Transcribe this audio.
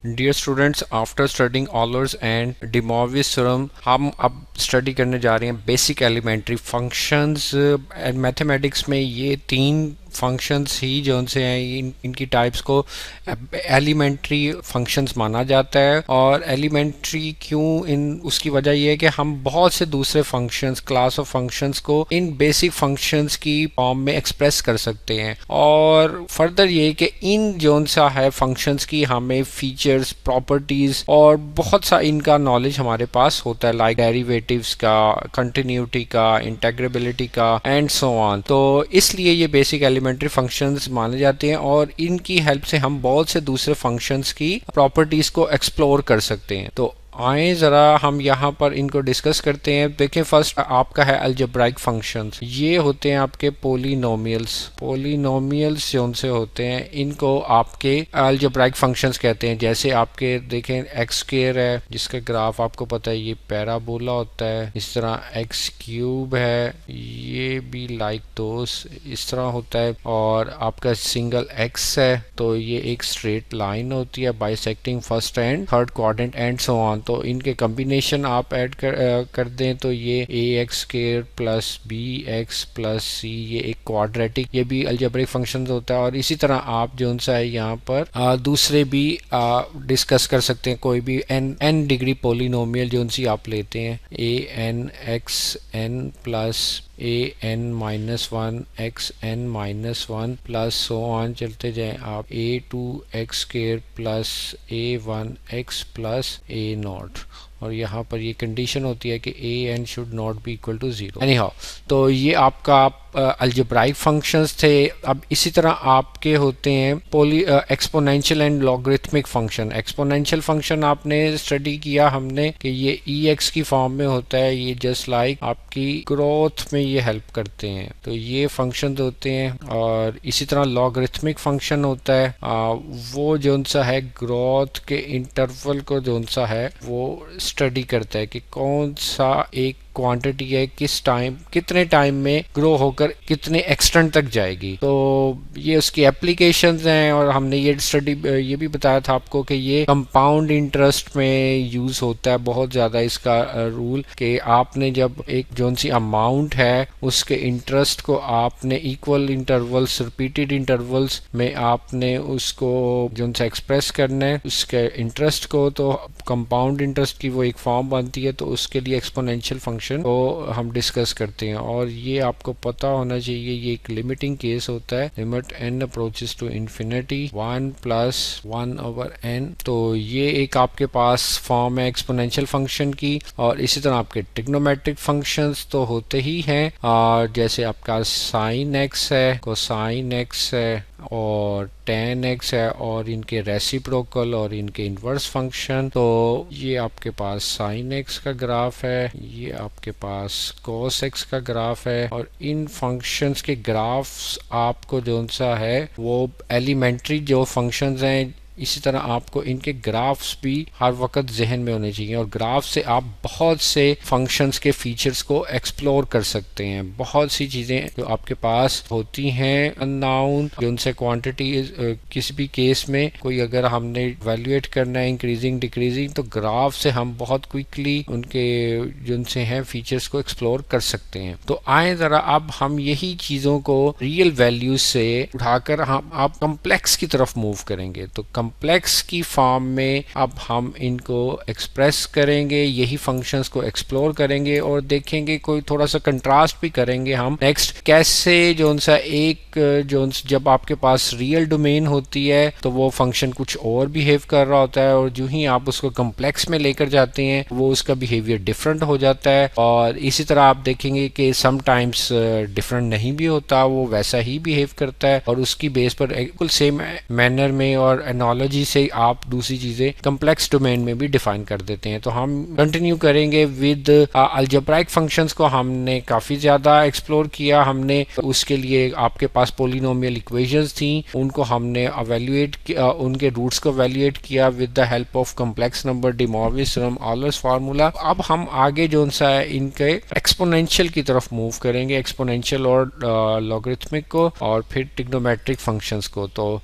Dear students, after studying Euler's and De Moivre's theorem हम अब study करने जा रहे हैं basic elementary functions and mathematics में। ये तीन फंक्शंस ही जो उनसे हैं इनकी टाइप्स को एलिमेंट्री फंक्शंस माना जाता है। और एलिमेंट्री क्यों, इन उसकी वजह यह है कि हम बहुत से दूसरे फंक्शंस, क्लास ऑफ फंक्शंस को इन बेसिक फंक्शंस की फॉर्म में एक्सप्रेस कर सकते हैं। और फर्दर ये कि इन जो सा है फंक्शंस की हमें फीचर्स, प्रॉपर्टीज और बहुत सा इनका नॉलेज हमारे पास होता है, लाइक डेरिवेटिव्स का, कंटिन्यूटी का, इंटेग्रेबिलिटी का एंड सो ऑन। तो इसलिए ये बेसिक एलिमेंट्री फंक्शंस माने जाते हैं और इनकी हेल्प से हम बहुत से दूसरे फंक्शंस की प्रॉपर्टीज को एक्सप्लोर कर सकते हैं। तो आए ज़रा हम यहाँ पर इनको डिस्कस करते हैं। देखें, फर्स्ट आपका है अलजेब्राइक फंक्शंस। ये होते हैं आपके पोलिनोमियल्स। पोलिनोमियल्स जो उनसे होते हैं इनको आपके अलजेब्राइक फंक्शंस कहते हैं। जैसे आपके देखें एक्स स्क्वायर है जिसका ग्राफ आपको पता है ये पैराबोला होता है। इस तरह एक्स क्यूब है, ये भी लाइक दोस इस तरह होता है। और आपका सिंगल एक्स है तो ये एक स्ट्रेट लाइन होती है bisecting first and third quadrant and so on. तो इनके कॉम्बिनेशन आप ऐड कर दें तो ये a x square plus b x plus c, ये एक क्वाड्रेटिक, ये भी अलजेब्रिक फंक्शन होता है। और इसी तरह आप जो सा है यहाँ पर दूसरे भी डिस्कस कर सकते हैं। कोई भी एन डिग्री पोलिनोमियल जो सी आप लेते हैं, a n x n plus a n minus one x n minus one plus so on चलते जाएं आप, a two x square plus a one x plus a naught. और यहाँ पर ये कंडीशन होती है कि a n should not be equal to zero anyhow. तो ये आपका अलजेब्राइक फंक्शंस थे। अब इसी तरह आपके होते हैं exponential and logarithmic function. Exponential function आपने स्टडी किया हमने कि ये ई एक्स की फॉर्म में होता है, ये जस्ट लाइक आपकी ग्रोथ में ये हेल्प करते हैं। तो ये फंक्शन होते हैं। और इसी तरह लॉगरिथमिक फंक्शन होता है, वो जो सा है ग्रोथ के इंटरवल को जो सा है वो स्टडी करता है कि कौन सा एक क्वांटिटी है किस टाइम, कितने टाइम में ग्रो होकर कितने एक्सटेंट तक जाएगी। तो ये उसकी एप्लीकेशंस हैं। और हमने ये स्टडी ये भी बताया था आपको कि ये कंपाउंड इंटरेस्ट में यूज होता है बहुत ज़्यादा इसका रूल, कि आपने जब एक जोन सी अमाउंट है उसके इंटरेस्ट को आपने इक्वल इंटरवल्स, रिपीटेड इंटरवल्स में आपने उसको जोन सा एक्सप्रेस करना है उसके इंटरेस्ट को। तो कंपाउंड इंटरेस्ट की वो एक फॉर्म बनती है, तो उसके लिए एक्सपोनेंशियल फंक्शन को हम डिस्कस करते हैं। और ये आपको पता होना चाहिए, ये एक लिमिटिंग केस होता है, limit n approaches to infinity 1 plus 1 over n। तो ये एक आपके पास फॉर्म है एक्सपोनेंशियल फंक्शन की। और इसी तरह आपके ट्रिग्नोमेट्रिक फंक्शंस तो होते ही हैं, और जैसे आपका साइन एक्स है, कोसाइन एक्स है और tan x है, और इनके रेसिप्रोकल और इनके इन्वर्स फंक्शन। तो ये आपके पास sin x का ग्राफ है, ये आपके पास cos x का ग्राफ है। और इन फंक्शंस के ग्राफ्स आपको जो सा है वो एलिमेंट्री जो फंक्शंस हैं, इसी तरह आपको इनके ग्राफ्स भी हर वक्त जहन में होने चाहिए। और ग्राफ से आप बहुत से फंक्शंस के फीचर्स को एक्सप्लोर कर सकते हैं। बहुत सी चीज़ें जो आपके पास होती हैं अननाउन, जो उनसे क्वांटिटी किसी भी केस में कोई अगर हमने इवैल्यूएट करना है इंक्रीजिंग डिक्रीजिंग, तो ग्राफ से हम बहुत क्विकली उनके जो उनसे हैं फीचर्स को एक्सप्लोर कर सकते हैं। तो आए ज़रा अब हम यही चीज़ों को रियल वैल्यूज से उठाकर हम आप कम्प्लेक्स की तरफ मूव करेंगे। तो कॉम्प्लेक्स की फॉर्म में अब हम इनको एक्सप्रेस करेंगे, यही फंक्शंस को एक्सप्लोर करेंगे और देखेंगे, कोई थोड़ा सा कंट्रास्ट भी करेंगे हम नेक्स्ट कैसे जो सा एक जो जब आपके पास रियल डोमेन होती है तो वो फंक्शन कुछ और बिहेव कर रहा होता है, और जो ही आप उसको कॉम्प्लेक्स में लेकर जाते हैं वो उसका बिहेवियर डिफरेंट हो जाता है। और इसी तरह आप देखेंगे कि समटाइम्स डिफरेंट नहीं भी होता, वो वैसा ही बिहेव करता है और उसकी बेस पर बिल्कुल सेम मैनर में और एनालॉजी से आप दूसरी चीजें कॉम्प्लेक्स डोमेन में भी डिफाइन कर देते हैं। तो हम कंटिन्यू करेंगे विद अलजेब्राइक फंक्शंस को हमने काफी ज्यादा एक्सप्लोर किया। हमने उसके लिए आपके पास पोलिनोमियल इक्वेशंस थी, उनको हमने एवेल्युएट किया, उनके रूट्स को एवेल्युएट किया with the help of complex number, De Moivre's theorem, Euler's formula. अब हम आगे जो सा है इनके एक्सपोनेंशियल की तरफ मूव करेंगे, एक्सपोनेंशियल और लॉगरिथमिक को और फिर ट्रिग्नोमेट्रिक फंक्शंस को। तो